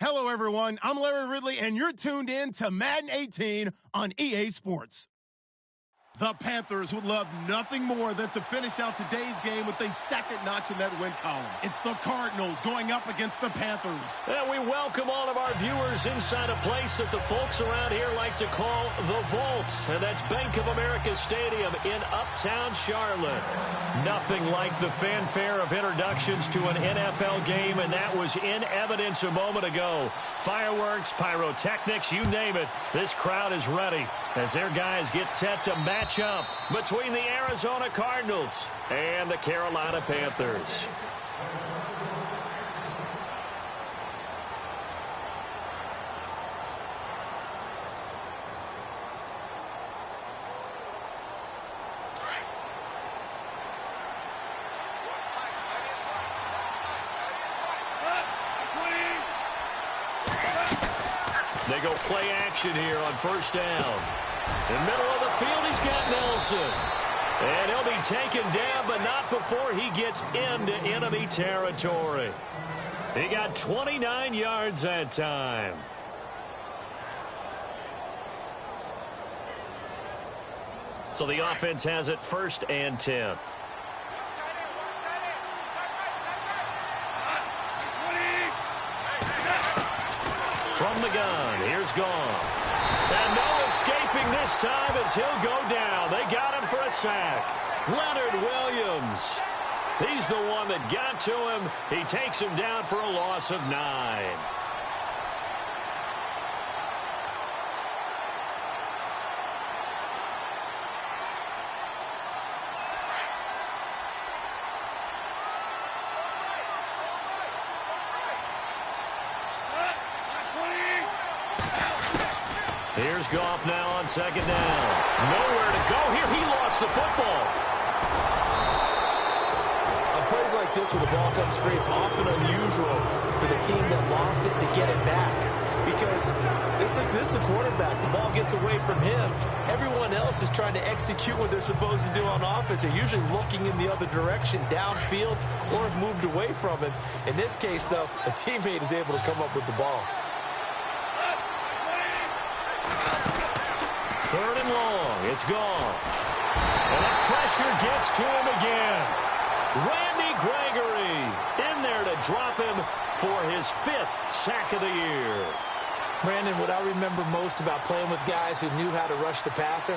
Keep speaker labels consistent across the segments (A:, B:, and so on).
A: Hello, everyone. I'm Larry Ridley, and you're tuned in to Madden 18 on EA Sports. The Panthers would love nothing more than to finish out today's game with a second notch in that win column. It's the Cardinals going up against the Panthers.
B: And we welcome all of our viewers inside a place that the folks around here like to call the Vault. And that's Bank of America Stadium in Uptown Charlotte. Nothing like the fanfare of introductions to an NFL game, and that was in evidence a moment ago. Fireworks, pyrotechnics, you name it. This crowd is ready as their guys get set to match up between the Arizona Cardinals and the Carolina Panthers. They go play action here on first down. In the middle of the field, he's got Nelson. And he'll be taken down, but not before he gets into enemy territory. He got 29 yards that time. So the offense has it 1st and 10. From the gun, here's Goff. And no escaping this time as he'll go down. They got him for a sack. Leonard Williams. He's the one that got to him. He takes him down for a loss of 9. Here's Goff now on 2nd down. Nowhere to go here. He lost the football.
C: On plays like this where the ball comes free, it's often unusual for the team that lost it to get it back. Because this is the quarterback. The ball gets away from him. Everyone else is trying to execute what they're supposed to do on offense. They're usually looking in the other direction, downfield, or have moved away from it. In this case, though, a teammate is able to come up with the ball.
B: 3rd and long. It's Goff. And that pressure gets to him again. Randy Gregory in there to drop him for his 5th sack of the year.
C: Brandon, what I remember most about playing with guys who knew how to rush the passer,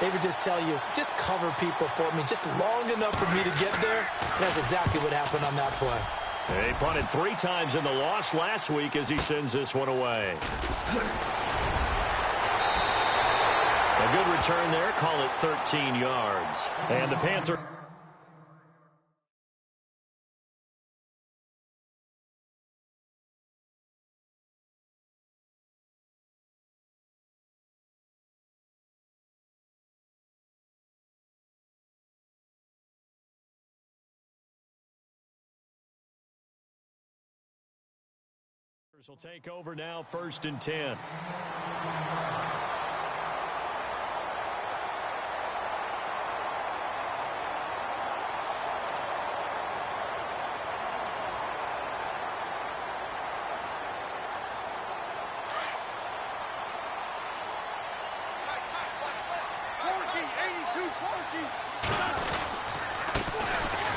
C: they would just tell you, just cover people for me, just long enough for me to get there. And that's exactly what happened on that play.
B: He punted 3 times in the loss last week as he sends this one away. A good return there. Call it 13 yards. And the Panthers. Will take over now, 1st and 10.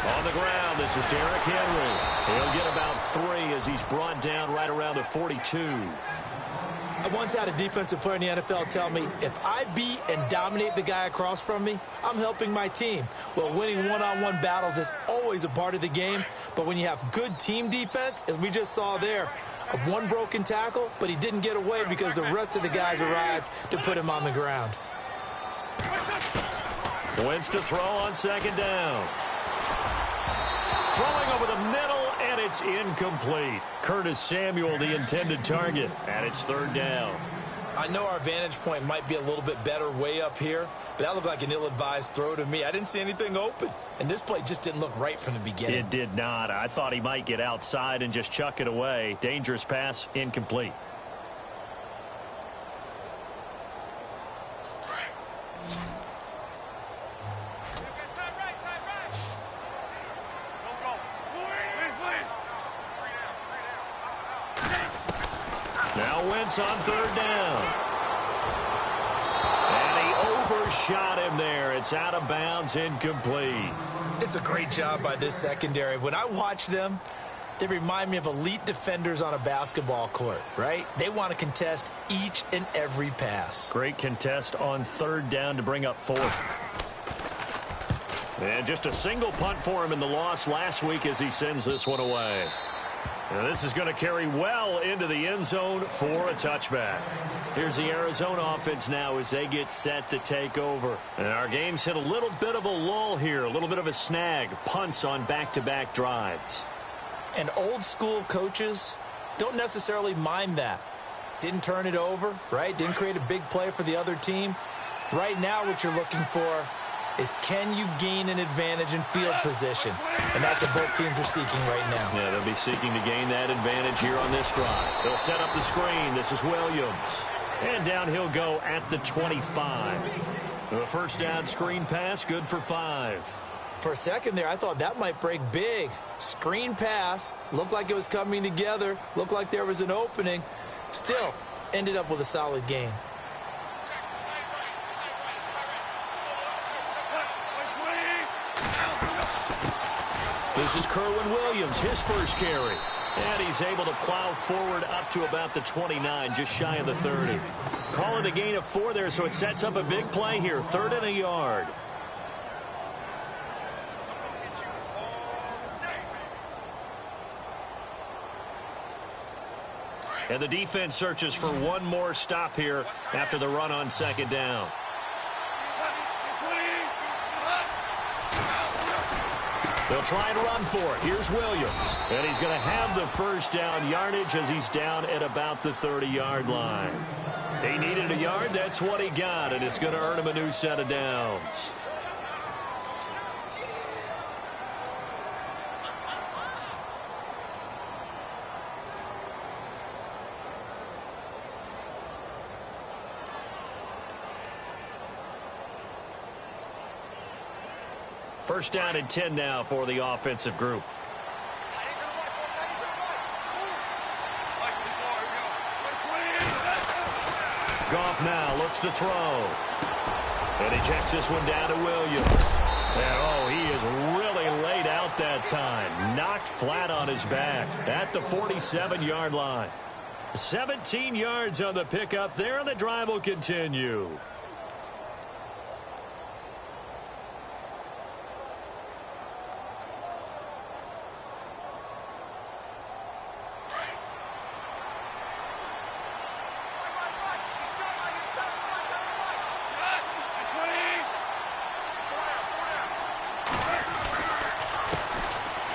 B: On the ground, this is Derrick Henry. He'll get about 3 as he's brought down right around the 42.
C: I once had a defensive player in the NFL tell me, if I beat and dominate the guy across from me, I'm helping my team. Well, winning one-on-one battles is always a part of the game, but when you have good team defense, as we just saw there, one broken tackle, but he didn't get away because the rest of the guys arrived to put him on the ground.
B: Wentz to throw on 2nd down. Throwing over the middle, and it's incomplete. Curtis Samuel, the intended target, and it's 3rd down.
C: I know our vantage point might be a little bit better way up here, but that looked like an ill-advised throw to me. I didn't see anything open, and this play just didn't look right from the beginning.
B: It did not. I thought he might get outside and just chuck it away. Dangerous pass, incomplete. offense on third down. And he overshot him there. It's out of bounds, incomplete.
C: It's a great job by this secondary. When I watch them, they remind me of elite defenders on a basketball court, right? They want to contest each and every pass.
B: Great contest on third down to bring up fourth. And just a single punt for him in the loss last week as he sends this one away. And this is going to carry well into the end zone for a touchback. Here's the Arizona offense now as they get set to take over. And our game's hit a little bit of a lull here, a little bit of a snag. Punts on back-to-back drives.
C: And old school coaches don't necessarily mind that. Didn't turn it over, right? Didn't create a big play for the other team. Right now what you're looking for is, can you gain an advantage in field position? And that's what both teams are seeking right now.
B: Yeah, they'll be seeking to gain that advantage here on this drive. They'll set up the screen. This is Williams. And down he'll go at the 25. The first down screen pass, good for 5.
C: For a second there, I thought that might break big. Screen pass, looked like it was coming together, looked like there was an opening. Still, ended up with a solid game.
B: This is Kerwin Williams, his first carry. And he's able to plow forward up to about the 29, just shy of the 30. Call it a gain of 4 there, so it sets up a big play here. 3rd and a yard. And the defense searches for one more stop here after the run on 2nd down. They'll try and run for it. Here's Williams. And he's going to have the first down yardage as he's down at about the 30-yard line. He needed a yard. That's what he got, and it's going to earn him a new set of downs. First down and 10 now for the offensive group. Goff now looks to throw. And he checks this one down to Williams. And oh, he is really laid out that time. Knocked flat on his back at the 47-yard line. 17 yards on the pickup there, and the drive will continue.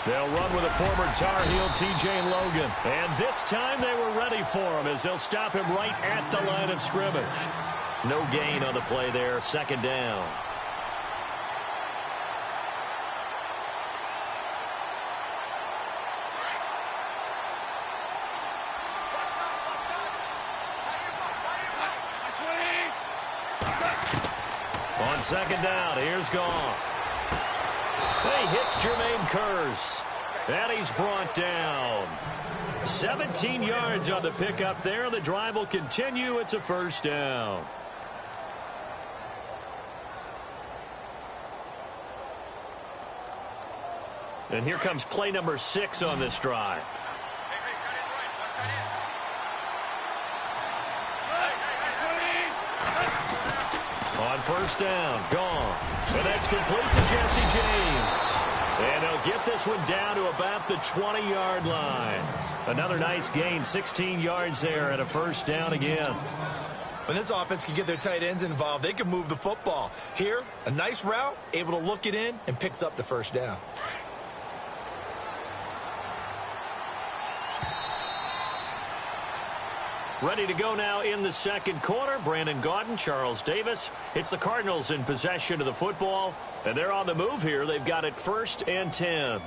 B: They'll run with a former Tar Heel, T.J. Logan. And this time they were ready for him as they'll stop him right at the line of scrimmage. No gain on the play there. 2nd down. On 2nd down, here's Goff. He hits Jermaine Kearse. And he's brought down. 17 yards on the pickup there. The drive will continue. It's a first down. And here comes play number 6 on this drive. On first down, Goff. And that's complete to Jesse James. And they'll get this one down to about the 20-yard line. Another nice gain, 16 yards there, and a first down again.
C: When this offense can get their tight ends involved, they can move the football. Here, a nice route, able to look it in, and picks up the first down.
B: Ready to go now in the second quarter. Brandon Gaudin, Charles Davis. It's the Cardinals in possession of the football, and they're on the move here. They've got it 1st and 10.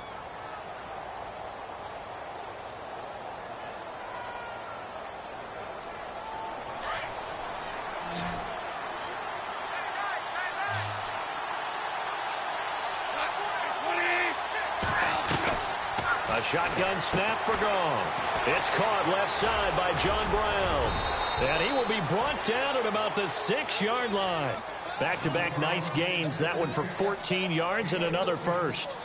B: A shotgun snap for Goff. It's caught left side by John Brown. And he will be brought down at about the 6-yard line. Back-to-back nice gains. That one for 14 yards and another first.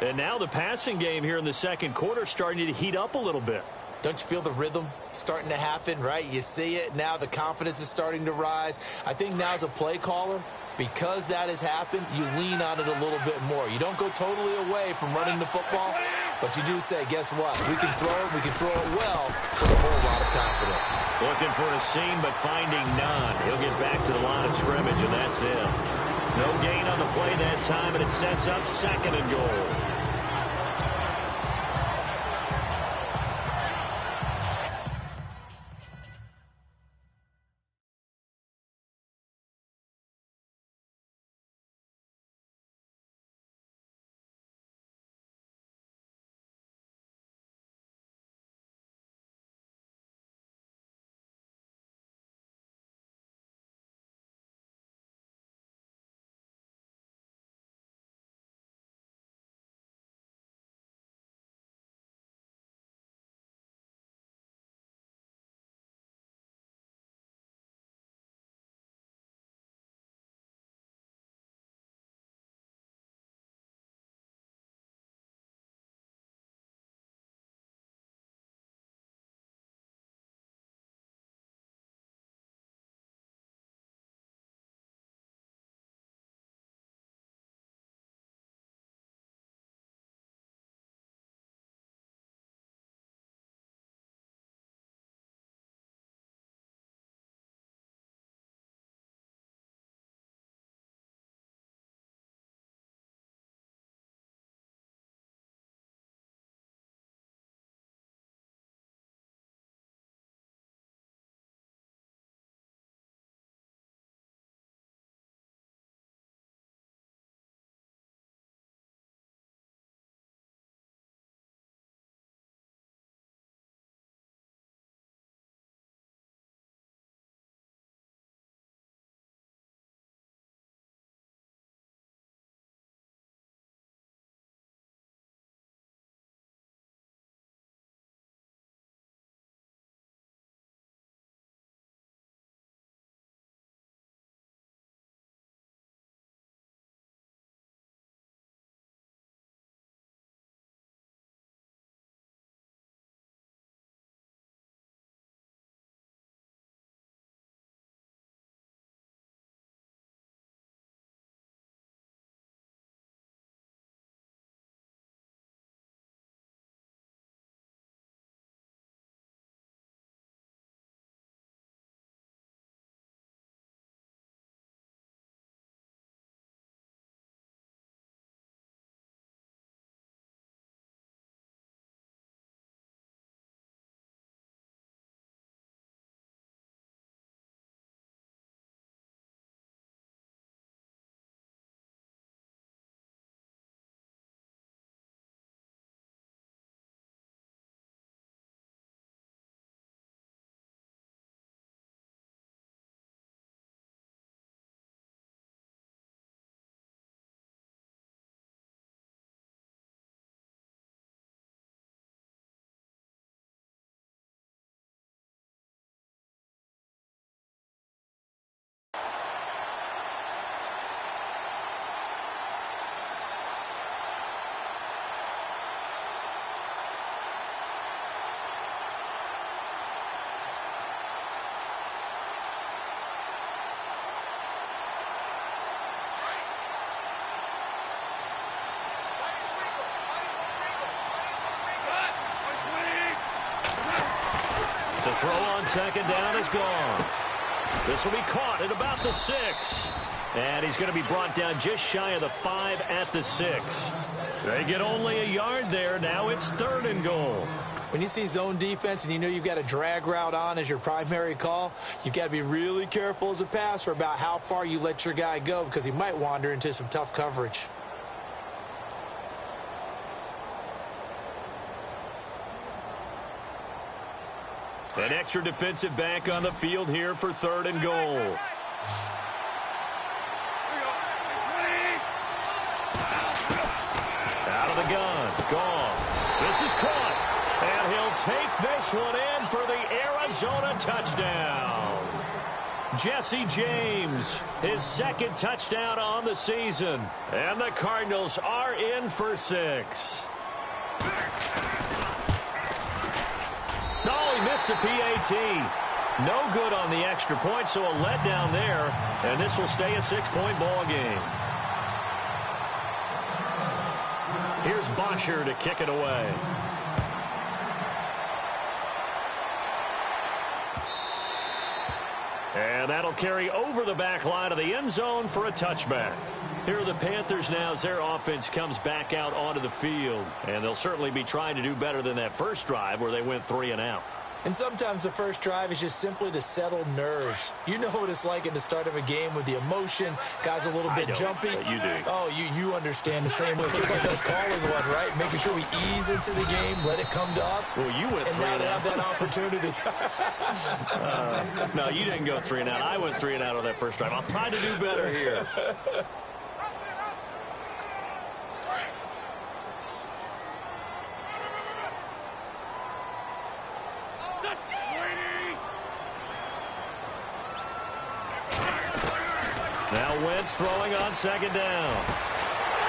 B: And now the passing game here in the second quarter starting to heat up a little bit.
C: Don't you feel the rhythm starting to happen, right? You see it. Now the confidence is starting to rise. I think now as a play caller, because that has happened, you lean on it a little bit more. You don't go totally away from running the football, but you do say, guess what? We can throw it. We can throw it well with a whole lot of confidence.
B: Looking for a seam, but finding none. He'll get back to the line of scrimmage, and that's it. No gain on the play that time, and it sets up 2nd and goal. To throw on 2nd down is gone. This will be caught at about the 6. And he's going to be brought down just shy of the 5 at the 6. They get only a yard there. Now it's 3rd and goal.
C: When you see zone defense and you know you've got a drag route on as your primary call, you've got to be really careful as a passer about how far you let your guy go because he might wander into some tough coverage.
B: An extra defensive back on the field here for 3rd and goal. Out of the gun. Goff. This This is caught. And he'll take this one in for the Arizona touchdown. Jesse James, his second touchdown on the season. And the Cardinals are in for 6. No, he missed the PAT. No good on the extra point, so a letdown there. And this will stay a 6-point ball game. Here's Bosher to kick it away. And that'll carry over the back line of the end zone for a touchback. Here are the Panthers now as their offense comes back out onto the field. And they'll certainly be trying to do better than that first drive where they went 3 and out.
C: And sometimes the first drive is just simply to settle nerves. You know what it's like at the start of a game with the emotion. Guys a little bit jumpy.
B: You do.
C: Oh, you understand the same way. Just like us calling one, right? Making sure we ease into the game, let it come to us.
B: Well, you went 3 and out.
C: And now they have that opportunity.
B: No, you didn't go 3 and out. I went 3 and out on that first drive. I'll try to do better here. Now Wentz throwing on second down.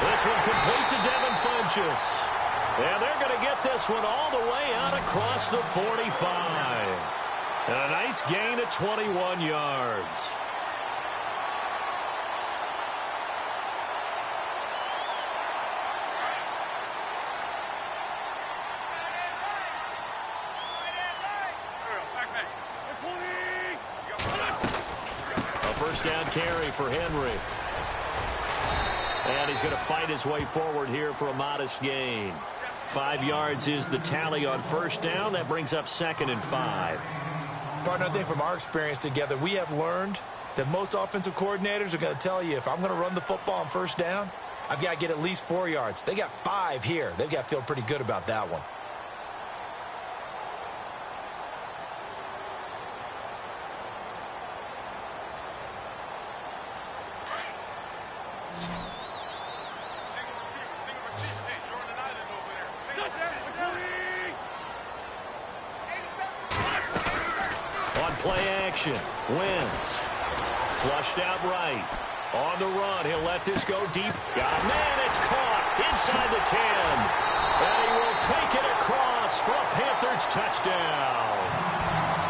B: This one complete to Devin Funchess. And they're going to get this one all the way out across the 45. And a nice gain of 21 yards. First down carry for Henry. And he's going to fight his way forward here for a modest gain. 5 yards is the tally on first down. That brings up 2nd and 5.
C: Partner, I think from our experience together, we have learned that most offensive coordinators are going to tell you, if I'm going to run the football on first down, I've got to get at least 4 yards. They got 5 here. They've got to feel pretty good about that one.
B: Wentz flushed out right. On the run, he'll let this go deep. Man, it's caught inside the 10. And he will take it across for a Panthers touchdown.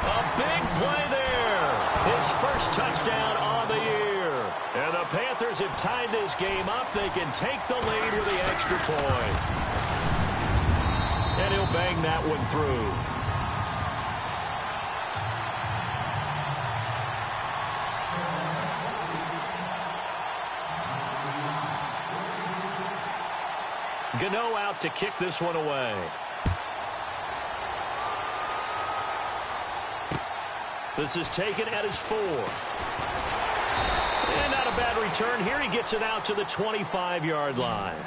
B: A big play there. His first touchdown on the year. And the Panthers have tied this game up. They can take the lead with the extra point. And he'll bang that one through. Gano out to kick this one away. This is taken at his 4. And not a bad return here. He gets it out to the 25-yard line.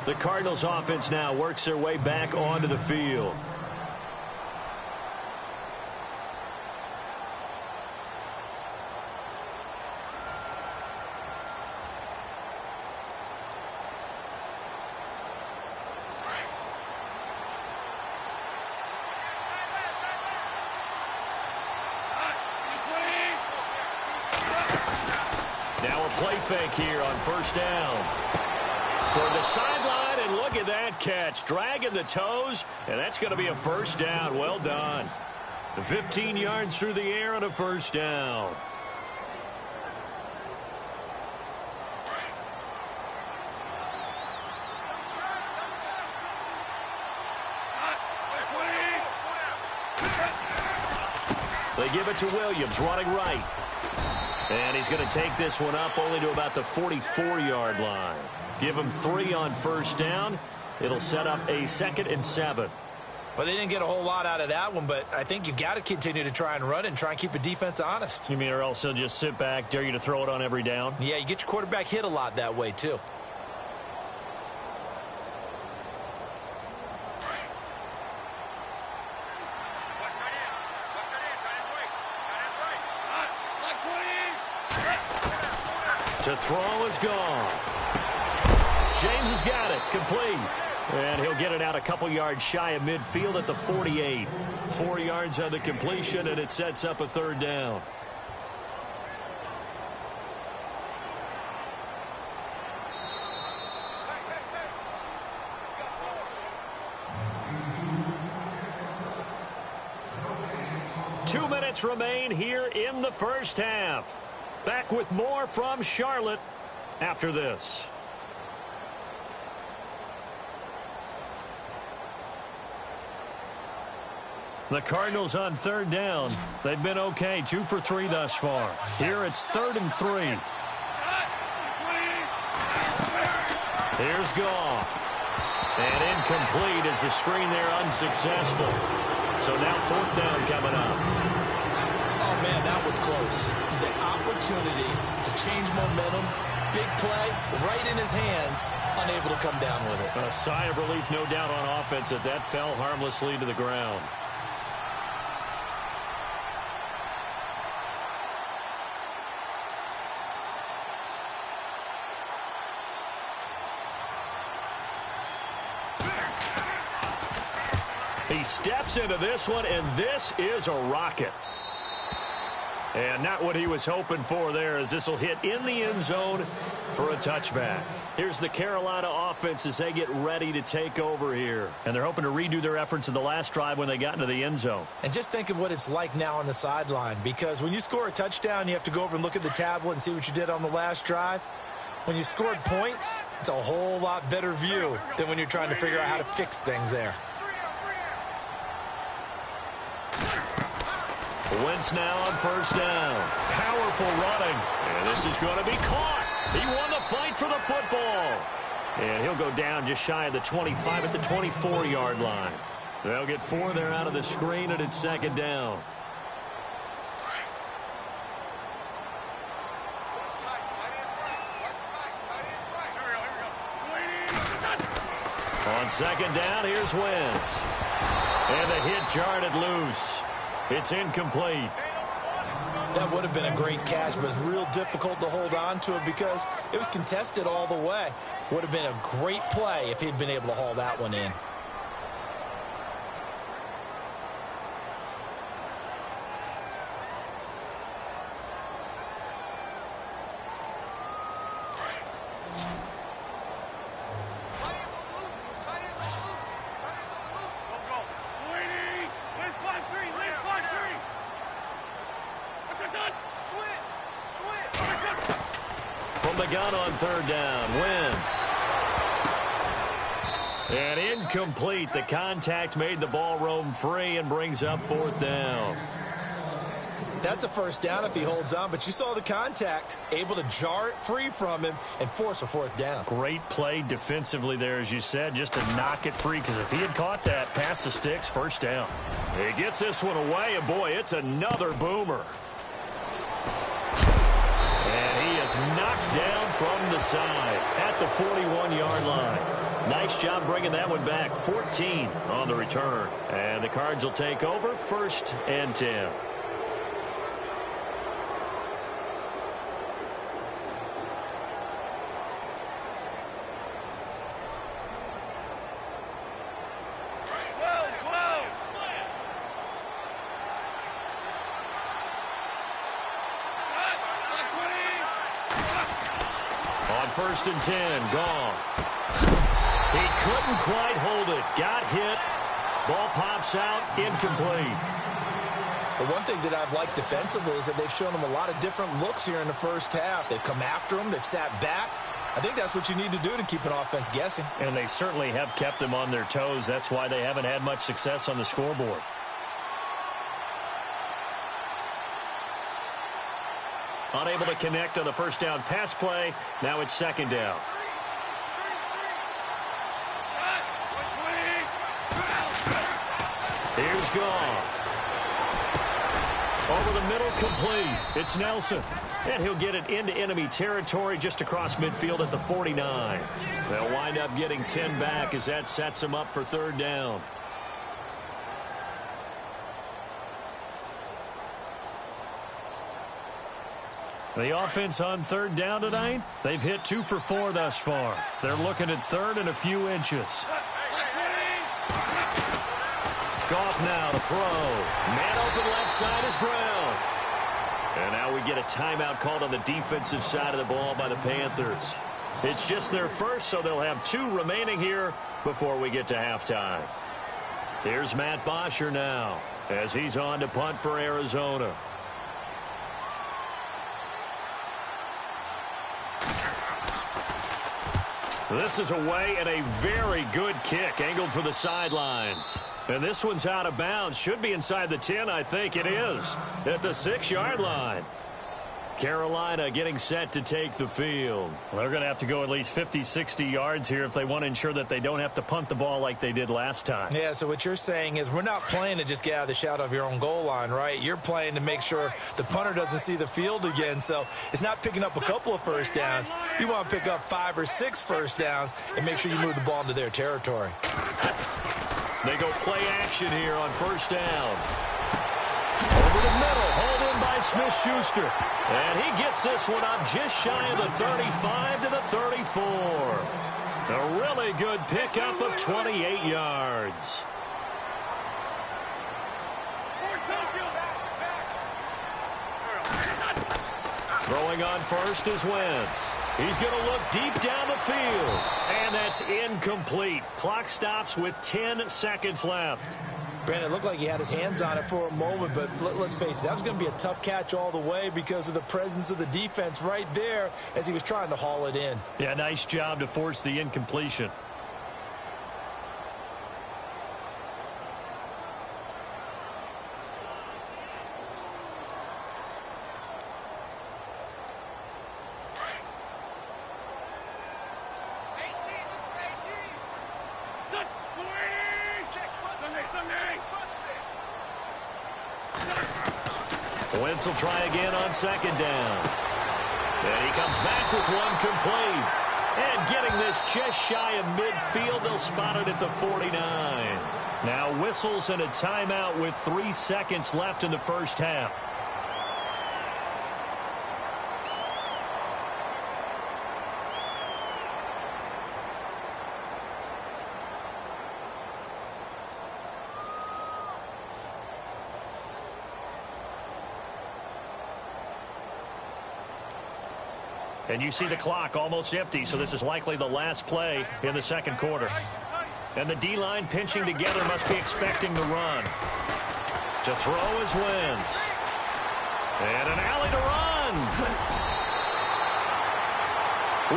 B: The Cardinals offense now works their way back onto the field. Play fake here on first down. Toward the sideline, and look at that catch. Dragging the toes, and that's going to be a first down. Well done. 15 yards through the air on a first down. They give it to Williams, running right. And he's going to take this one up only to about the 44-yard line. Give him 3 on first down. It'll set up a 2nd and 7.
C: Well, they didn't get a whole lot out of that one, but I think you've got to continue to try and run and try and keep the defense honest.
B: You mean or else he'll just sit back, dare you to throw it on every down?
C: Yeah, you get your quarterback hit a lot that way, too. To throw is gone. James has got it. Complete.
B: And he'll get it out a couple yards shy of midfield at the 48. 4 yards on the completion, and it sets up a third down. Two minutes remain here in the first half. Back with more from Charlotte after this. The Cardinals on third down. They've been okay, 2 for 3 thus far. Here it's 3rd and 3. Here's Goff. And incomplete as the screen there unsuccessful. So now 4th down coming up.
C: Oh, man, that was close. The opportunity to change momentum, big play, right in his hands, unable to come down with it.
B: A sigh of relief, no doubt, on offense that fell harmlessly to the ground. He steps into this one, and this is a rocket. And not what he was hoping for there, as this will hit in the end zone for a touchback. Here's the Carolina offense as they get ready to take over here. And they're hoping to redo their efforts in the last drive when they got into the end zone.
C: And just think of what it's like now on the sideline, because when you score a touchdown, you have to go over and look at the tablet and see what you did on the last drive. When you scored points, it's a whole lot better view than when you're trying to figure out how to fix things there.
B: Wentz now on first down. Powerful running. And this is going to be caught. He won the fight for the football. And he'll go down just shy of the 25 at the 24-yard line. They'll get 4 there out of the screen, and it's 2nd down. On 2nd down, here's Wentz. And the hit jarred it loose. It's incomplete.
C: That would have been a great catch, but it's real difficult to hold on to it because it was contested all the way. Would have been a great play if he'd been able to haul that one in.
B: The gun on 3rd down. Wentz. And incomplete. The contact made the ball roam free and brings up 4th down.
C: That's a first down if he holds on, but you saw the contact, able to jar it free from him and force a 4th down.
B: Great play defensively there, as you said, just to knock it free, because if he had caught that, past the sticks, 1st down. He gets this one away, and boy, it's another boomer. Knocked down from the side at the 41-yard line. Nice job bringing that one back. 14 on the return. And the Cards will take over 1st and 10. On 1st and 10, Goff. He couldn't quite hold it. Got hit. Ball pops out. Incomplete.
C: The one thing that I've liked defensively is that they've shown him a lot of different looks here in the first half. They've come after him. They've sat back. I think that's what you need to do to keep an offense guessing.
B: And they certainly have kept them on their toes. That's why they haven't had much success on the scoreboard. Unable to connect on the 1st down pass play. Now it's 2nd down. Here's Goff. Over the middle, complete. It's Nelson. And he'll get it into enemy territory just across midfield at the 49. They'll wind up getting 10 back as that sets them up for 3rd down. The offense on 3rd down tonight, they've hit 2 for 4 thus far. They're looking at 3rd and a few inches. off now to throw. Man open left side is Brown. And now we get a timeout called on the defensive side of the ball by the Panthers. It's just their first, so they'll have 2 remaining here before we get to halftime. Here's Matt Bosher now as he's on to punt for Arizona. This is away and a very good kick angled for the sidelines. And this one's out of bounds. Should be inside the 10, I think it is. At the 6-yard line. Carolina getting set to take the field. Well, they're going to have to go at least 50, 60 yards here if they want to ensure that they don't have to punt the ball like they did last time.
C: Yeah, so what you're saying is we're not playing to just get out of the shadow of your own goal line, right? You're playing to make sure the punter doesn't see the field again. So it's not picking up a couple of first downs. You want to pick up 5 or 6 first downs and make sure you move the ball into their territory.
B: They go play action here on first down. Over the middle, hauled in by Smith-Schuster. And he gets this one up just shy of the 35 to the 34. A really good pickup of 28 yards. Throwing on first is Wentz. He's going to look deep down the field. And that's incomplete. Clock stops with 10 seconds left.
C: Brandon, it looked like he had his hands on it for a moment, but let's face it, that was going to be a tough catch all the way because of the presence of the defense right there as he was trying to haul it in.
B: Yeah, nice job to force the incompletion. Wentz will try again on second down. And he comes back with one complete. And getting this just shy of midfield, they'll spot it at the 49. Now whistles and a timeout with 3 seconds left in the first half. And you see the clock almost empty, so this is likely the last play in the second quarter. And the D-line pinching together must be expecting the run. To throw is Wentz. And an alley to run.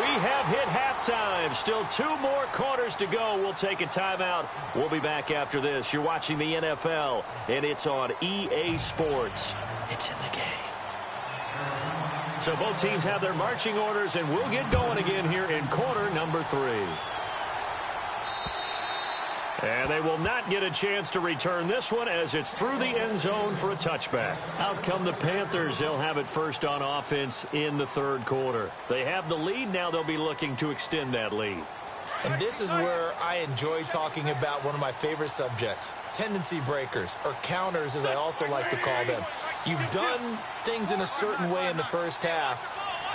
B: We have hit halftime. Still 2 more quarters to go. We'll take a timeout. We'll be back after this. You're watching the NFL, and it's on EA Sports. It's in the game. So both teams have their marching orders, and we'll get going again here in quarter number 3. And they will not get a chance to return this one as it's through the end zone for a touchback. Out come the Panthers. They'll have it first on offense in the third quarter. They have the lead. Now they'll be looking to extend that lead.
C: And this is where I enjoy talking about one of my favorite subjects, tendency breakers, or counters as I also like to call them. You've done things in a certain way in the first half,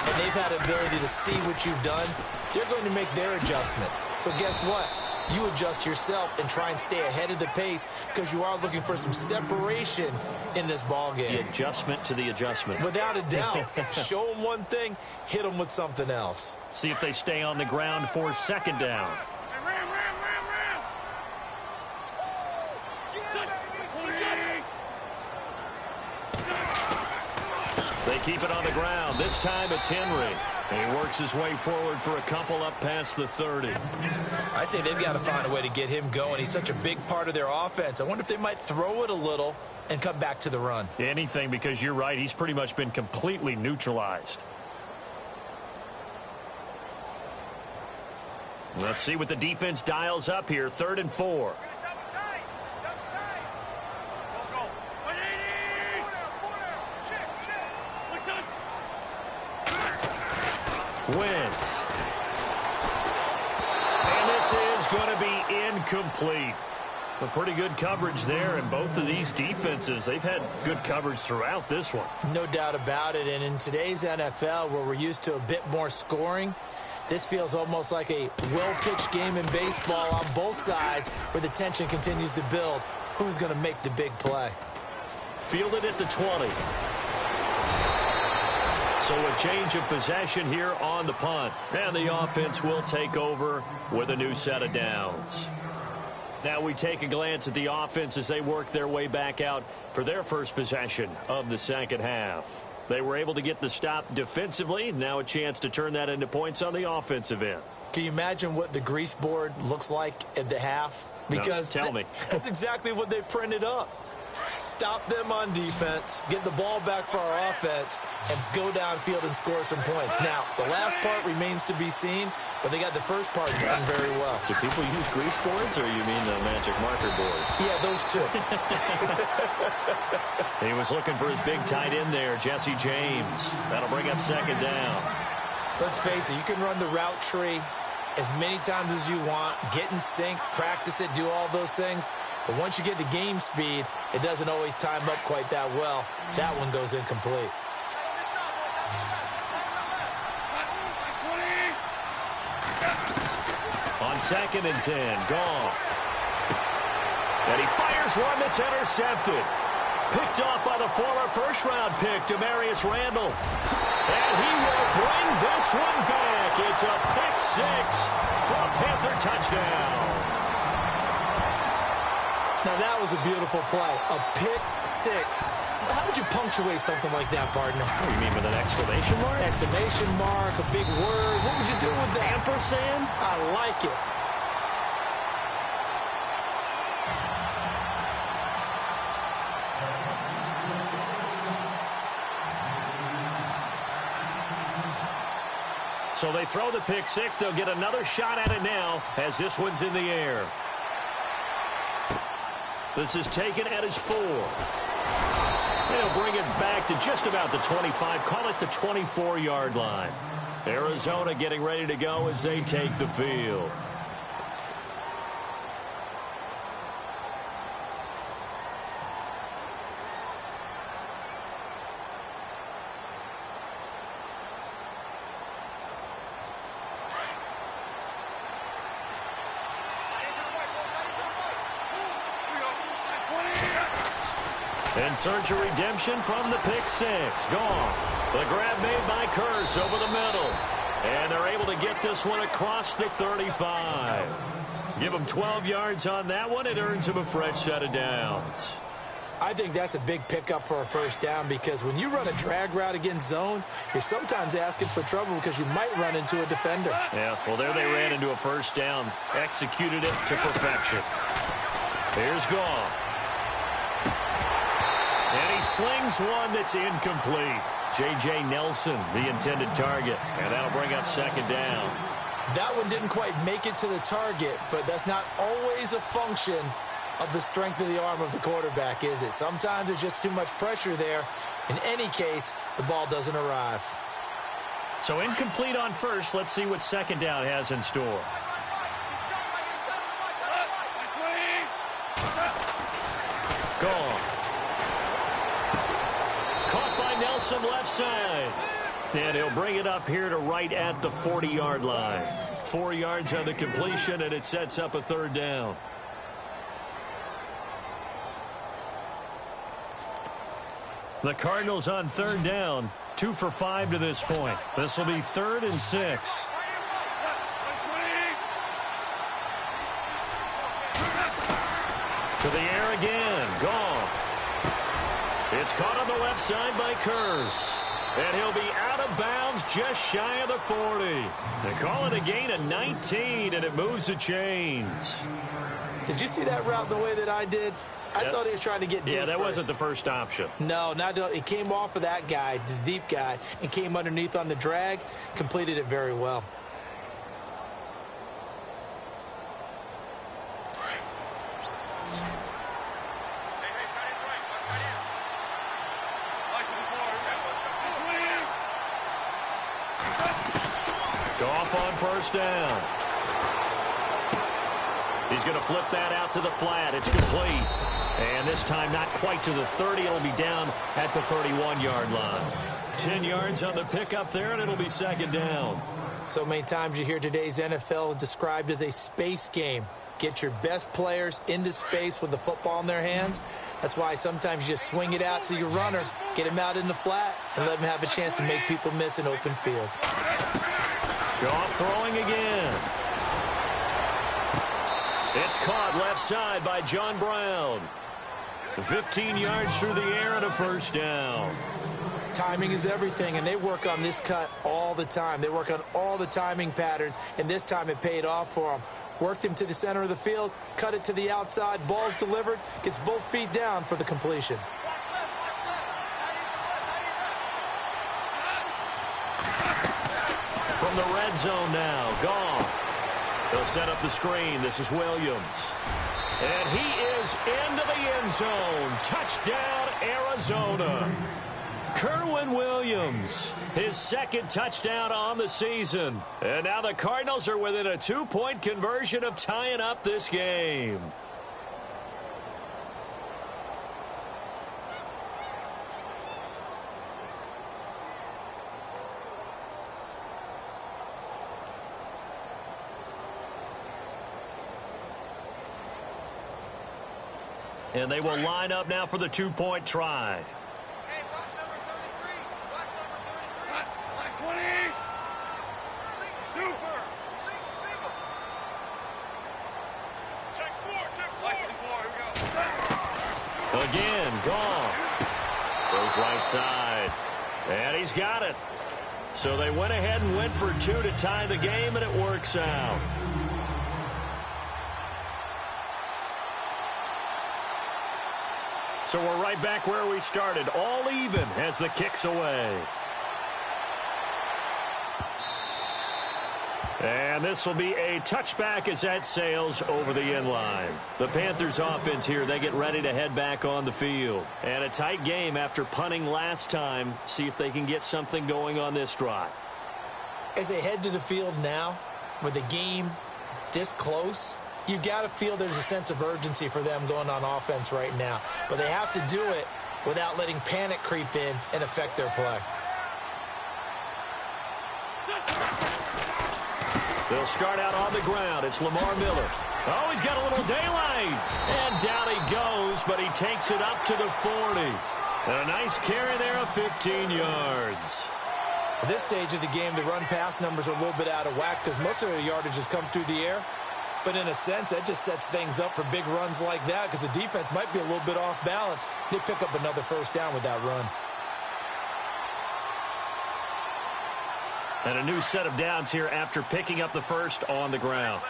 C: and they've had the ability to see what you've done. They're going to make their adjustments. So guess what? You adjust yourself and try and stay ahead of the pace because you are looking for some separation in this ball game.
B: The adjustment to the adjustment.
C: Without a doubt. Show them one thing, hit them with something else.
B: See if they stay on the ground for second down. They keep it on the ground. This time it's Henry. And he works his way forward for a couple up past the 30.
C: I'd say they've got to find a way to get him going. He's such a big part of their offense. I wonder if they might throw it a little and come back to the run.
B: Anything, because you're right. He's pretty much been completely neutralized. Let's see what the defense dials up here. 3rd and 4. Wentz. And this is going to be incomplete. A pretty good coverage there, and both of these defenses, they've had good coverage throughout this one.
C: No doubt about it, and in today's NFL, where we're used to a bit more scoring, this feels almost like a well-pitched game in baseball on both sides where the tension continues to build. who's going to make the big play.
B: Fielded at the 20. So a change of possession here on the punt. And the offense will take over with a new set of downs. Now we take a glance at the offense as they work their way back out for their first possession of the second half. They were able to get the stop defensively. Now a chance to turn that into points on the offensive end.
C: Can you imagine what the grease board looks like at the half? Because
B: no, tell me.
C: That's exactly what they printed up. Stop them on defense, get the ball back for our offense, and go downfield and score some points. Now, the last part remains to be seen, but they got the first part done very well.
B: Do people use grease boards, or you mean the magic marker boards?
C: Yeah, those two.
B: He was looking for his big tight end there, Jesse James. That'll bring up second down.
C: Let's face it, you can run the route tree as many times as you want, get in sync, practice it, do all those things. But once you get to game speed, it doesn't always time up quite that well. That one goes incomplete.
B: On 2nd and 10, Goff. And he fires one that's intercepted. Picked off by the former first-round pick, Demarius Randall. And he will bring this one back. It's a pick six for a Panther touchdown.
C: Now, that was a beautiful play. A pick six. How would you punctuate something like that, partner?
B: What do you mean, with an exclamation mark?
C: Exclamation mark, a big word. What would you do with that?
B: Ampersand?
C: I like it.
B: So they throw the pick six. They'll get another shot at it now as this one's in the air. This is taken at his 4. They'll bring it back to just about the 25. Call it the 24-yard line. Arizona getting ready to go as they take the field. In search of redemption from the pick six. Goff. The grab made by Curse over the middle. And they're able to get this one across the 35. Give him 12 yards on that one. It earns him a fresh set of downs.
C: I think that's a big pickup for a first down because when you run a drag route against zone, you're sometimes asking for trouble because you might run into a defender.
B: Yeah, well, there they ran into a first down. Executed it to perfection. Here's Goff. And he slings one that's incomplete. J.J. Nelson, the intended target. And that'll bring up second down.
C: That one didn't quite make it to the target, but that's not always a function of the strength of the arm of the quarterback, is it? Sometimes there's just too much pressure there. In any case, the ball doesn't arrive.
B: So incomplete on first. Let's see what second down has in store. Goff. Caught by Nelson left side. And he'll bring it up here to right at the 40-yard line. 4 yards on the completion, and it sets up a third down. The Cardinals on third down, 2 for 5 to this point. This will be 3rd and 6. To the air again, Goff. It's caught on the left side by Curse. And he'll be out of bounds just shy of the 40. They call it a gain of 19, and it moves the chains.
C: Did you see that route the way that I did? I thought he was trying to get deep.
B: Yeah, that
C: first.
B: wasn't the first option.
C: No, it came off of that guy, the deep guy, and came underneath on the drag, completed it very well.
B: Goff on first down. He's going to flip that out to the flat. It's complete. And this time not quite to the 30. It'll be down at the 31-yard line. 10 yards on the pickup there, and it'll be second down.
C: So many times you hear today's NFL described as a space game. Get your best players into space with the football in their hands. That's why sometimes you just swing it out to your runner, get him out in the flat, and let him have a chance to make people miss an open field.
B: Goff throwing again. It's caught left side by John Brown. 15 yards through the air and a first down.
C: Timing is everything, and they work on this cut all the time. They work on all the timing patterns, and this time it paid off for them. Worked him to the center of the field, cut it to the outside, ball's delivered, gets both feet down for the completion.
B: From the red zone now, Goff. They'll set up the screen. This is Williams. And he is into the end zone. Touchdown, Arizona. Kerwin Williams, his second touchdown on the season. And now the Cardinals are within a 2-point conversion of tying up this game. And they will line up now for the 2-point try. Again, Goff goes right side, and he's got it. So they went ahead and went for 2 to tie the game, and it works out. So we're right back where we started, all even as the kick's away. And this will be a touchback as that sails over the end line. The Panthers offense here, they get ready to head back on the field. And a tight game after punting last time. See if they can get something going on this drive.
C: As they head to the field now, with the game this close, you've got to feel there's a sense of urgency for them going on offense right now. But they have to do it without letting panic creep in and affect their play.
B: They'll start out on the ground. It's Lamar Miller. Oh, he's got a little daylight. And down he goes, but he takes it up to the 40. And a nice carry there of 15 yards.
C: At this stage of the game, the run-pass numbers are a little bit out of whack because most of the yardage has come through the air. But in a sense, that just sets things up for big runs like that because the defense might be a little bit off balance. They pick up another first down with that run.
B: And a new set of downs here after picking up the first on the ground.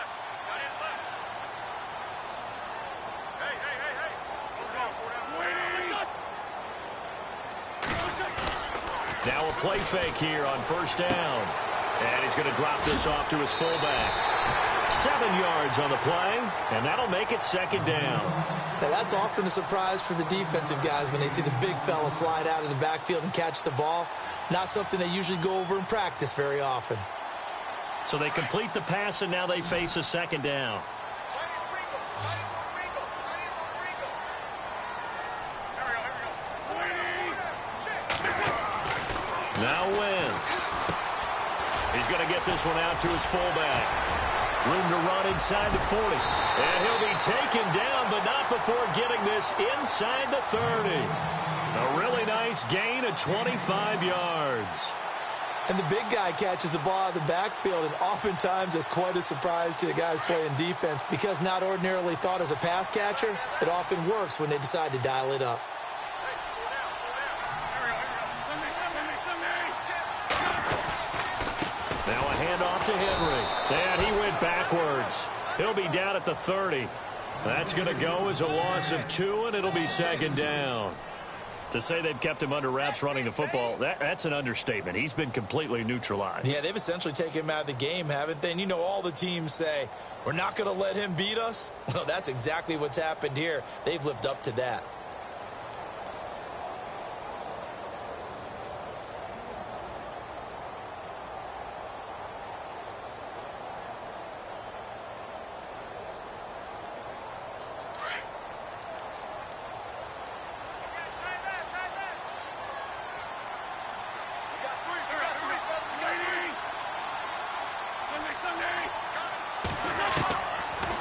B: Now a play fake here on first down. And he's going to drop this off to his fullback. 7 yards on the play, and that'll make it second down.
C: Now that's often a surprise for the defensive guys when they see the big fella slide out of the backfield and catch the ball. Not something they usually go over in practice very often.
B: So they complete the pass, and now they face a second down. Now Wentz. He's going to get this one out to his fullback. Room to run inside the 40. And he'll be taken down, but not before getting this inside the 30. A really nice gain of 25 yards.
C: And the big guy catches the ball out of the backfield, and oftentimes it's quite a surprise to the guys playing defense because not ordinarily thought as a pass catcher, it often works when they decide to dial it up.
B: Now a handoff to Henry. And he went backwards. He'll be down at the 30. That's going to go as a loss of 2, and it'll be second down. To say they've kept him under wraps running the football, that's an understatement. He's been completely neutralized.
C: Yeah, they've essentially taken him out of the game, haven't they? And you know all the teams say, we're not going to let him beat us. Well, that's exactly what's happened here. They've lived up to that.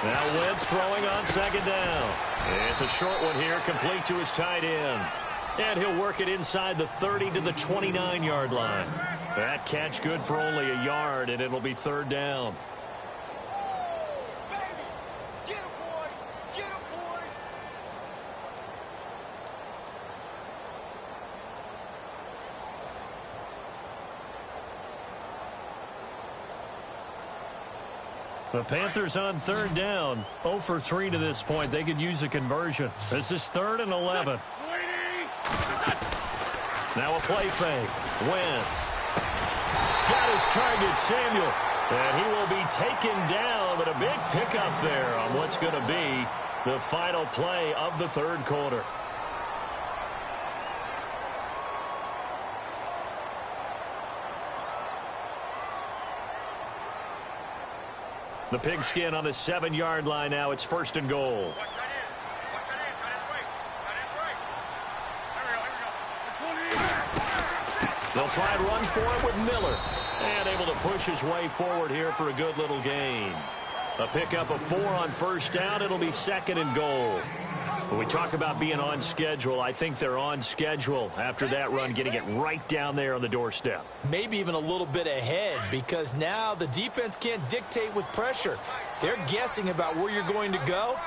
B: Now Wentz throwing on second down. It's a short one here, complete to his tight end. And he'll work it inside the 30 to the 29-yard line. That catch good for only a yard, and it'll be third down. The Panthers on third down, 0 for 3 to this point. They could use a conversion. This is 3rd and 11. Now a play fake. Wentz got his target, Samuel. And he will be taken down, but a big pickup there on what's going to be the final play of the third quarter. The pigskin on the 7-yard line now. It's 1st and goal. They'll try and run for it with Miller. And able to push his way forward here for a good little gain. A pickup of 4 on 1st down. It'll be 2nd and goal. When we talk about being on schedule, I think they're on schedule after that run, getting it right down there on the doorstep.
C: Maybe even a little bit ahead, because now the defense can't dictate with pressure. They're guessing about where you're going to go.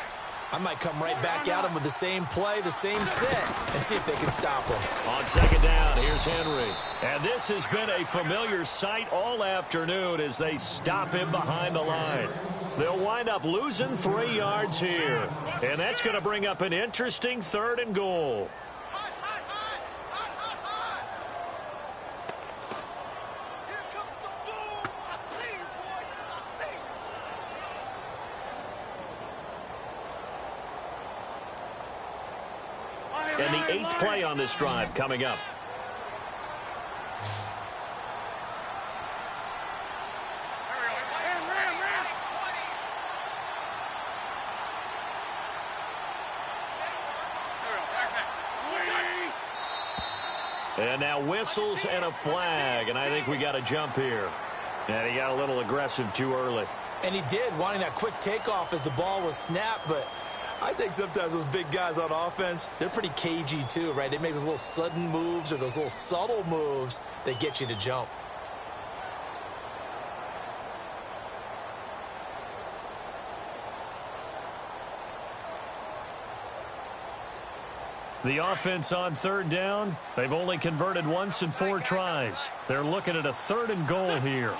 C: I might come right back at them with the same play, the same set, and see if they can stop them.
B: On second down, here's Henry. And this has been a familiar sight all afternoon as they stop him behind the line. They'll wind up losing 3 yards here. And that's going to bring up an interesting 3rd and goal. And the 8th play on this drive coming up. And now whistles and a flag, and I think we got a jump here. And he got a little aggressive too early.
C: And he did, wanting that quick takeoff as the ball was snapped, but I think sometimes those big guys on offense, they're pretty cagey too, right? They make those little sudden moves or those little subtle moves that get you to jump.
B: The offense on third down, they've only converted once in 4 tries. They're looking at a 3rd and goal here.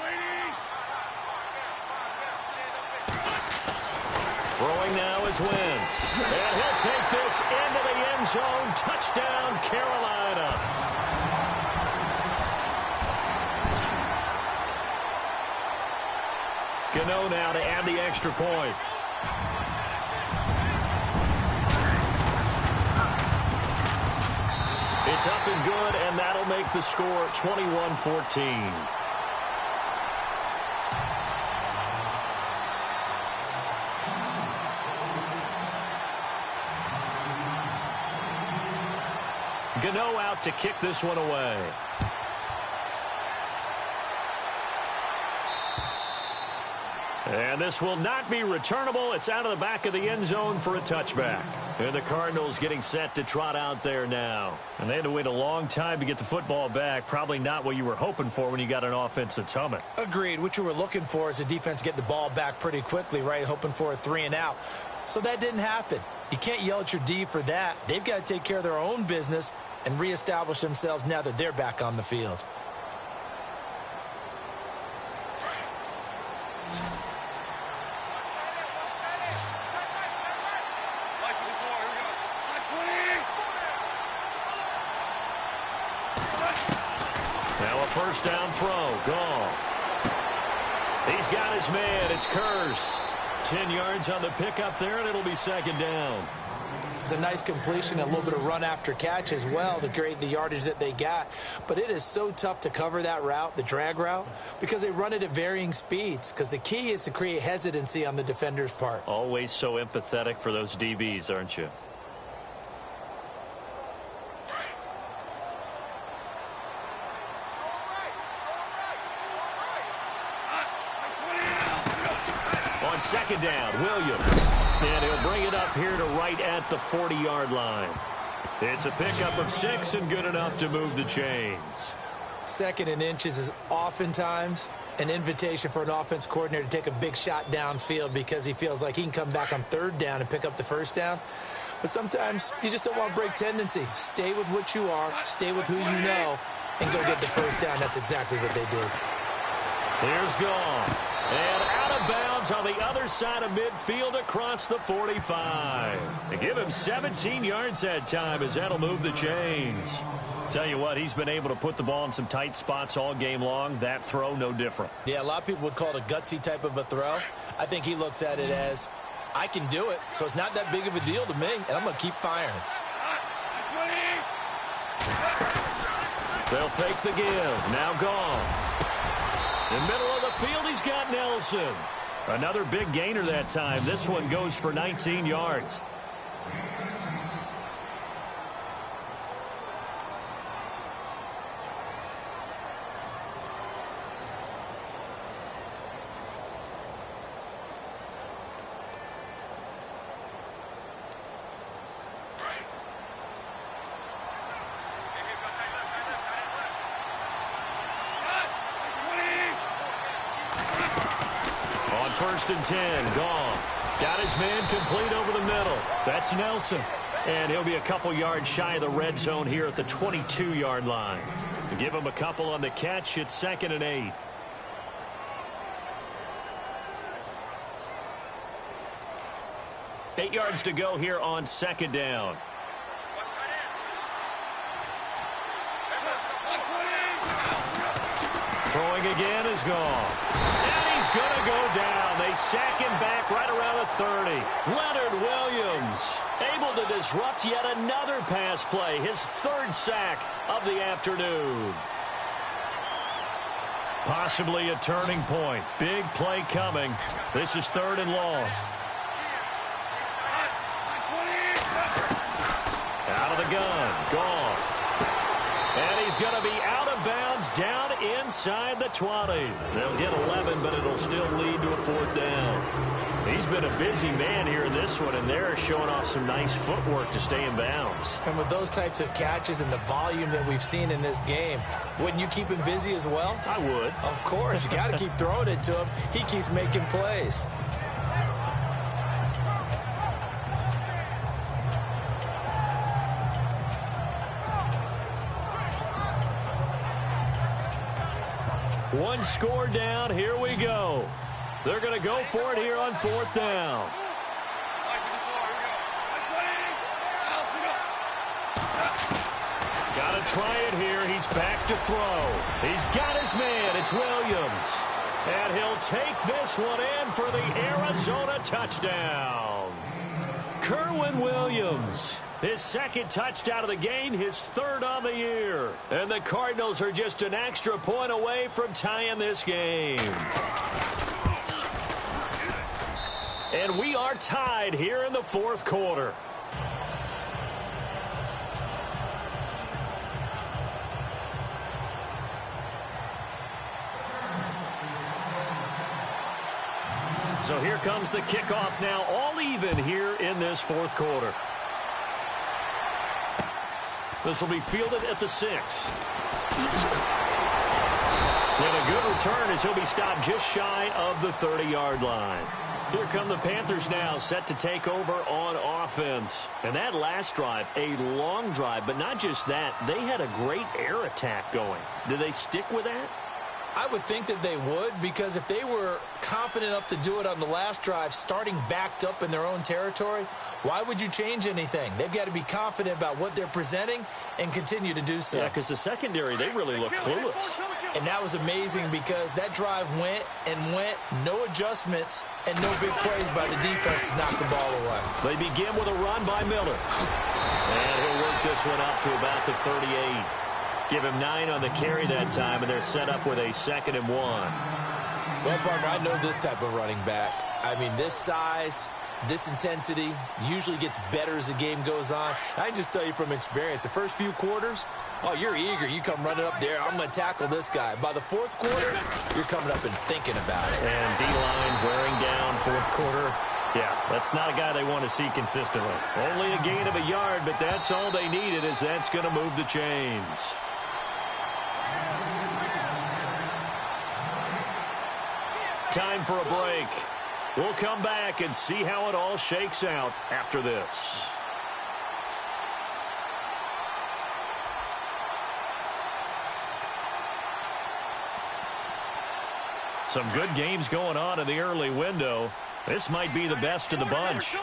B: Throwing now is Wentz. And he'll take this into the end zone. Touchdown, Carolina. Gano now to add the extra point. It's up and good, and that'll make the score 21-14. Gano out to kick this one away. And this will not be returnable. It's out of the back of the end zone for a touchback. And the Cardinals getting set to trot out there now. And they had to wait a long time to get the football back. Probably not what you were hoping for when you got an offense that's humming.
C: Agreed. What you were looking for is the defense get the ball back pretty quickly, right? Hoping for a 3 and out. So that didn't happen. You can't yell at your D for that. They've got to take care of their own business and reestablish themselves now that they're back on the field.
B: Now a first down throw. Gone. He's got his man. It's Curse. 10 yards on the pickup there, and it'll be second down.
C: It's a nice completion, a little bit of run after catch as well to create the yardage that they got. But it is so tough to cover that route, the drag route, because they run it at varying speeds. Because the key is to create hesitancy on the defender's part.
B: Always so empathetic for those DBs, aren't you? On second down, Williams. And he'll bring it up here to right at the 40-yard line. It's a pickup of 6 and good enough to move the chains.
C: 2nd and inches is oftentimes an invitation for an offense coordinator to take a big shot downfield because he feels like he can come back on 3rd down and pick up the 1st down. But sometimes you just don't want to break tendency. Stay with what you are, stay with who you know, and go get the 1st down. That's exactly what they did.
B: Here's Goff. And out of bounds on the other side of midfield across the 45. They give him 17 yards that time as that'll move the chains. Tell you what, he's been able to put the ball in some tight spots all game long. That throw, no different.
C: Yeah, a lot of people would call it a gutsy type of a throw. I think he looks at it as, I can do it, so it's not that big of a deal to me, and I'm going to keep firing.
B: They'll fake the give. Now Goff. In the middle of the field, he's got Nelson. Another big gainer that time. This one goes for 19 yards. First and 10, Goff. Got his man complete over the middle. That's Nelson. And he'll be a couple yards shy of the red zone here at the 22-yard line. To give him a couple on the catch, it's 2nd and 8. Eight yards to go here on 2nd down. Throwing again is Goff. And he's going to go down. They sack him back right around the 30. Leonard Williams able to disrupt yet another pass play. His 3rd sack of the afternoon. Possibly a turning point. Big play coming. This is 3rd and long. Out of the gun. Goff. And he's going to be out of bounds down inside the 20. They'll get 11, but it'll still lead to a 4th down. He's been a busy man here in this one, and they're showing off some nice footwork to stay in bounds.
C: And with those types of catches and the volume that we've seen in this game, wouldn't you keep him busy as well?
B: I would.
C: Of course. You got to keep throwing it to him. He keeps making plays.
B: One score down. Here we go. They're going to go for it here on 4th down. Got to try it here. He's back to throw. He's got his man. It's Williams. And he'll take this one in for the Arizona touchdown. Kerwin Williams. His 2nd touchdown of the game, his 3rd on the year. And the Cardinals are just an extra point away from tying this game. And we are tied here in the 4th quarter. So here comes the kickoff now, all even here in this 4th quarter. This will be fielded at the 6. And a good return as he'll be stopped just shy of the 30-yard line. Here come the Panthers now, set to take over on offense. And that last drive, a long drive, but not just that. They had a great air attack going. Do they stick with that?
C: I would think that they would, because if they were confident enough to do it on the last drive, starting backed up in their own territory, why would you change anything? They've got to be confident about what they're presenting and continue to do so.
B: Yeah, because the secondary, they really look clueless.
C: And that was amazing because that drive went and went, no adjustments, and no big plays by the defense to knock the ball away.
B: They begin with a run by Miller. And he'll work this one up to about the 38. Give him 9 on the carry that time, and they're set up with a 2nd and 1.
C: Well, partner, I know this type of running back. I mean, this size, this intensity usually gets better as the game goes on. I can just tell you from experience, the first few quarters, oh, you're eager. You come running up there, I'm going to tackle this guy. By the 4th quarter, you're coming up and thinking about it.
B: And D-line wearing down 4th quarter. Yeah, that's not a guy they want to see consistently. Only a gain of a yard, but that's all they needed, as that's going to move the chains. Time for a break. We'll come back and see how it all shakes out after this. Some good games going on in the early window. This might be the best of the bunch.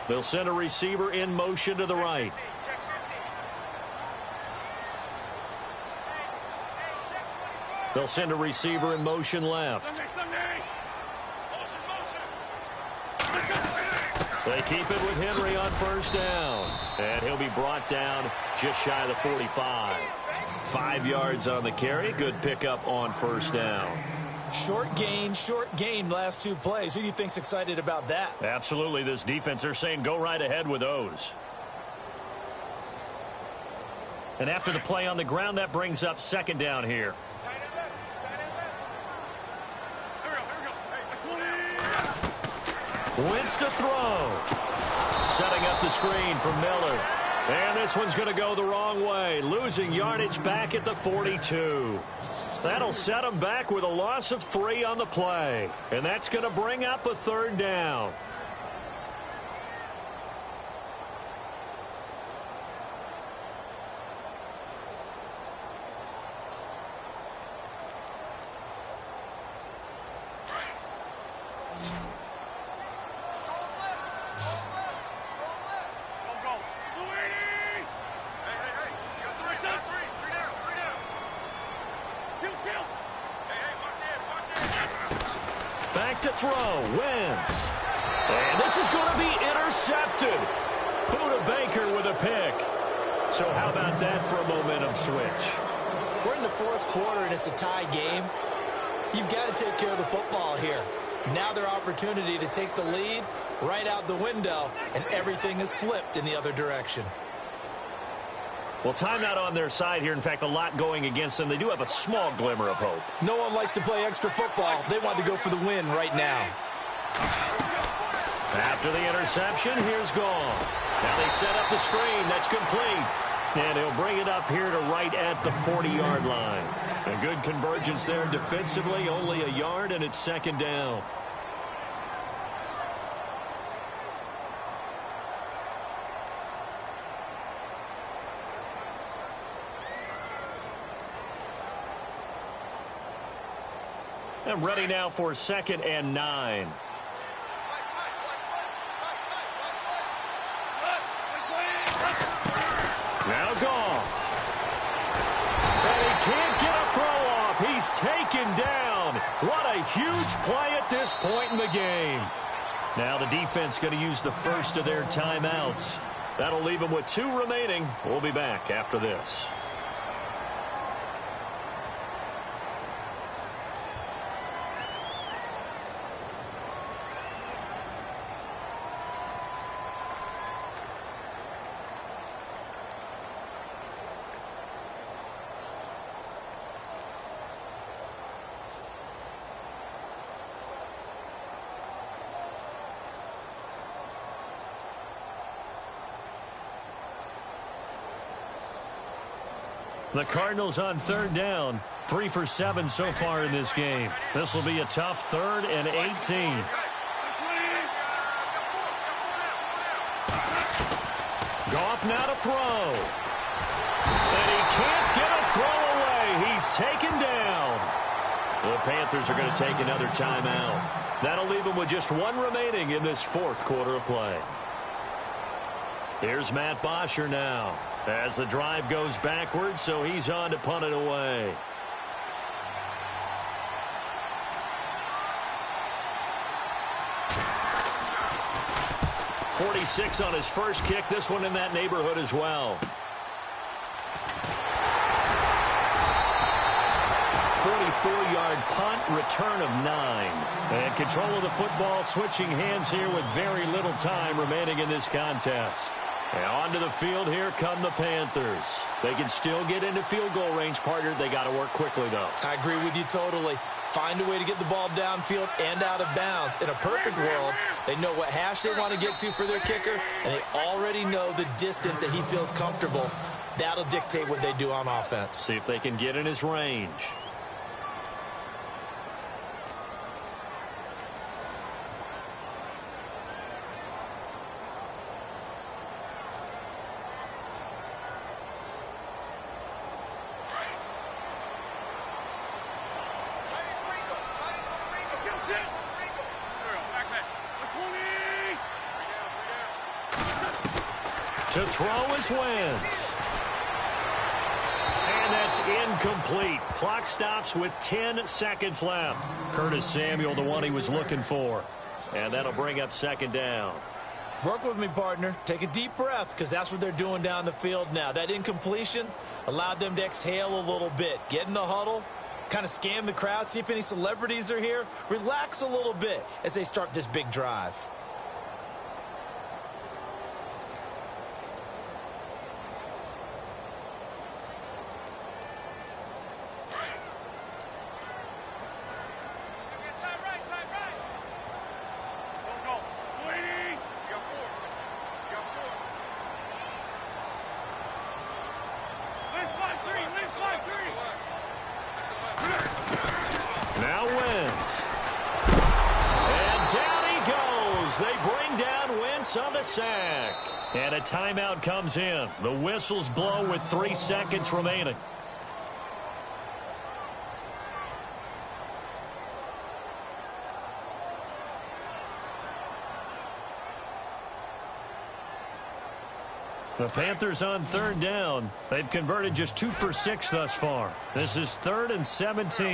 B: They'll send a receiver in motion to the right. They'll send a receiver in motion left. They keep it with Henry on first down. And he'll be brought down just shy of the 45. 5 yards on the carry. Good pickup on first down.
C: Short gain last 2 plays. Who do you think's excited about that?
B: Absolutely. This defense, they're saying go right ahead with those. And after the play on the ground, that brings up second down here. Wentz to throw. Setting up the screen for Miller. And this one's going to go the wrong way. Losing yardage back at the 42. That'll set him back with a loss of 3 on the play. And that's going to bring up a third down. Back to throw, Wentz. And this is going to be intercepted. Buda Baker with a pick. So how about that for a momentum switch?
C: We're in the 4th quarter, and it's a tie game. You've got to take care of the football here. Now their opportunity to take the lead right out the window, and everything is flipped in the other direction.
B: Well, timeout on their side here. In fact, a lot going against them. They do have a small glimmer of hope.
C: No one likes to play extra football. They want to go for the win right now.
B: After the interception, here's Gall. Now they set up the screen. That's complete. And he'll bring it up here to right at the 40-yard line. A good convergence there defensively. Only a yard, and it's second down. And ready now for 2nd and 9. Now Goff. And he can't get a throw off. He's taken down. What a huge play at this point in the game. Now the defense going to use the first of their timeouts. That'll leave them with 2 remaining. We'll be back after this. The Cardinals on 3rd down. 3 for 7 so far in this game. This will be a tough 3rd and 18. Goff now to throw. And he can't get a throw away. He's taken down. The Panthers are going to take another timeout. That'll leave them with just 1 remaining in this 4th quarter of play. Here's Matt Bosher now. As the drive goes backwards, so he's on to punt it away. .46 on his first kick. This one in that neighborhood as well. 44-yard punt, return of 9. And control of the football switching hands here with very little time remaining in this contest. And onto the field, here come the Panthers. They can still get into field goal range, partner. They got to work quickly, though.
C: I agree with you totally. Find a way to get the ball downfield and out of bounds. In a perfect world, they know what hash they want to get to for their kicker, and they already know the distance that he feels comfortable. That'll dictate what they do on offense.
B: See if they can get in his range. To throw is Wentz. And that's incomplete. Clock stops with 10 seconds left. Curtis Samuel, the one he was looking for. And that'll bring up second down.
C: Work with me, partner. Take a deep breath, because that's what they're doing down the field now. That incompletion allowed them to exhale a little bit. Get in the huddle, kind of scan the crowd, see if any celebrities are here. Relax a little bit as they start this big drive.
B: Now Wentz. And down he goes. They bring down Wentz on the sack. And a timeout comes in. The whistles blow with 3 seconds remaining. The Panthers on third down. They've converted just 2 for 6 thus far. This is 3rd and 17.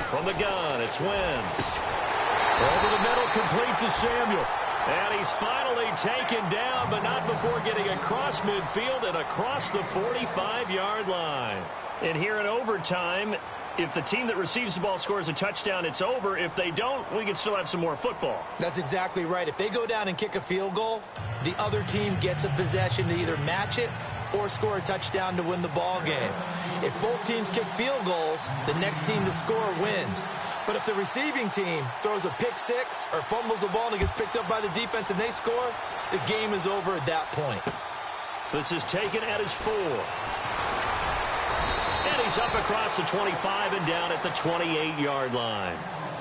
B: From the gun, it's Wentz. Over the middle, complete to Samuel. And he's finally taken down, but not before getting across midfield and across the 45-yard line. And here in overtime, if the team that receives the ball scores a touchdown, it's over. If they don't, we can still have some more football.
C: That's exactly right. If they go down and kick a field goal, the other team gets a possession to either match it or score a touchdown to win the ball game. If both teams kick field goals, the next team to score wins. But if the receiving team throws a pick six or fumbles the ball and it gets picked up by the defense and they score, the game is over at that point.
B: This is taken at his 4. And he's up across the 25 and down at the 28-yard line.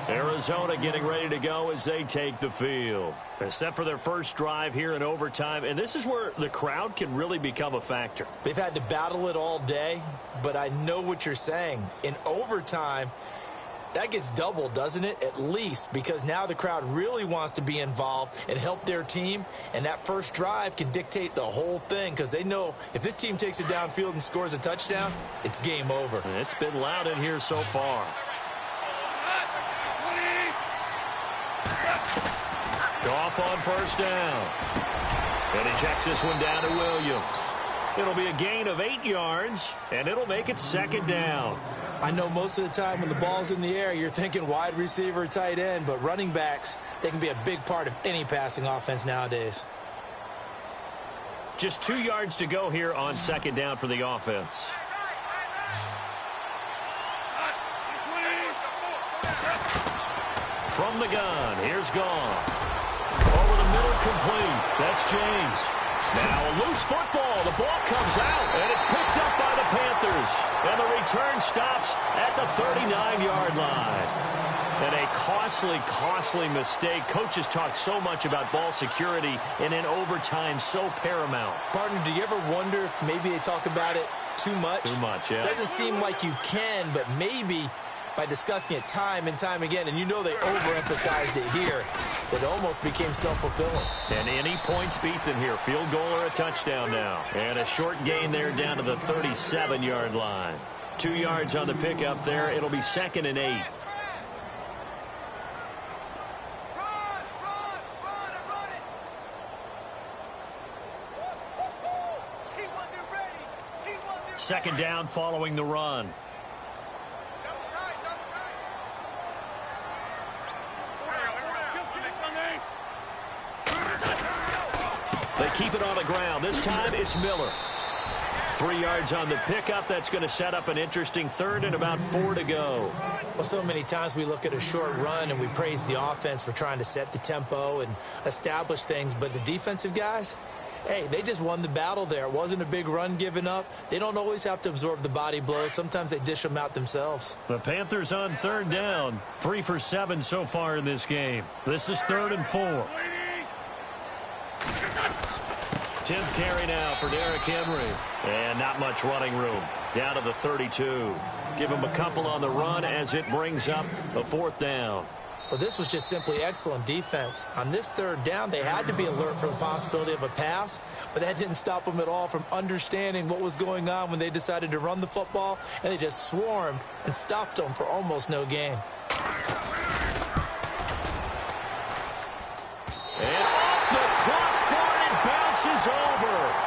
B: Arizona getting ready to go as they take the field. They're set for their first drive here in overtime, and this is where the crowd can really become a factor.
C: They've had to battle it all day, but I know what you're saying. In overtime, that gets doubled, doesn't it? At least, because now the crowd really wants to be involved and help their team, and that first drive can dictate the whole thing because they know if this team takes it downfield and scores a touchdown, it's game over.
B: And it's been loud in here so far. Goff on first down. And he checks this one down to Williams. It'll be a gain of 8 yards, and it'll make it second down.
C: I know most of the time when the ball's in the air, you're thinking wide receiver, tight end, but running backs, they can be a big part of any passing offense nowadays.
B: Just 2 yards to go here on second down for the offense. From the gun, here's Goff. Over the middle, complete. That's James. Now a loose football. The ball comes out, and it's picked up by the Panthers. And the return stops at the 39-yard line. And a costly mistake. Coaches talk so much about ball security, and in overtime, so paramount.
C: Partner, do you ever wonder if maybe they talk about it too much?
B: Too much, yeah.
C: Doesn't seem like you can, but maybe by discussing it time and time again, and you know they overemphasized it here, it almost became self-fulfilling.
B: And any points beat them here, field goal or a touchdown now. And a short gain there down to the 37-yard line. 2 yards on the pickup there. It'll be 2nd and 8. Second down following the run. They keep it on the ground. This time it's Miller. 3 yards on the pickup. That's going to set up an interesting third and about 4 to go.
C: Well, so many times we look at a short run and we praise the offense for trying to set the tempo and establish things. But the defensive guys, hey, they just won the battle there. It wasn't a big run given up. They don't always have to absorb the body blows. Sometimes they dish them out themselves.
B: The Panthers on third down. 3 for 7 so far in this game. This is 3rd and 4. 10th carry now for Derrick Henry. And not much running room. Down to the 32. Give him a couple on the run as it brings up a 4th down.
C: Well, this was just simply excellent defense. On this 3rd down, they had to be alert for the possibility of a pass, but that didn't stop them at all from understanding what was going on when they decided to run the football, and they just swarmed and stuffed them for almost no gain.
B: And off the crossbar, it bounces over.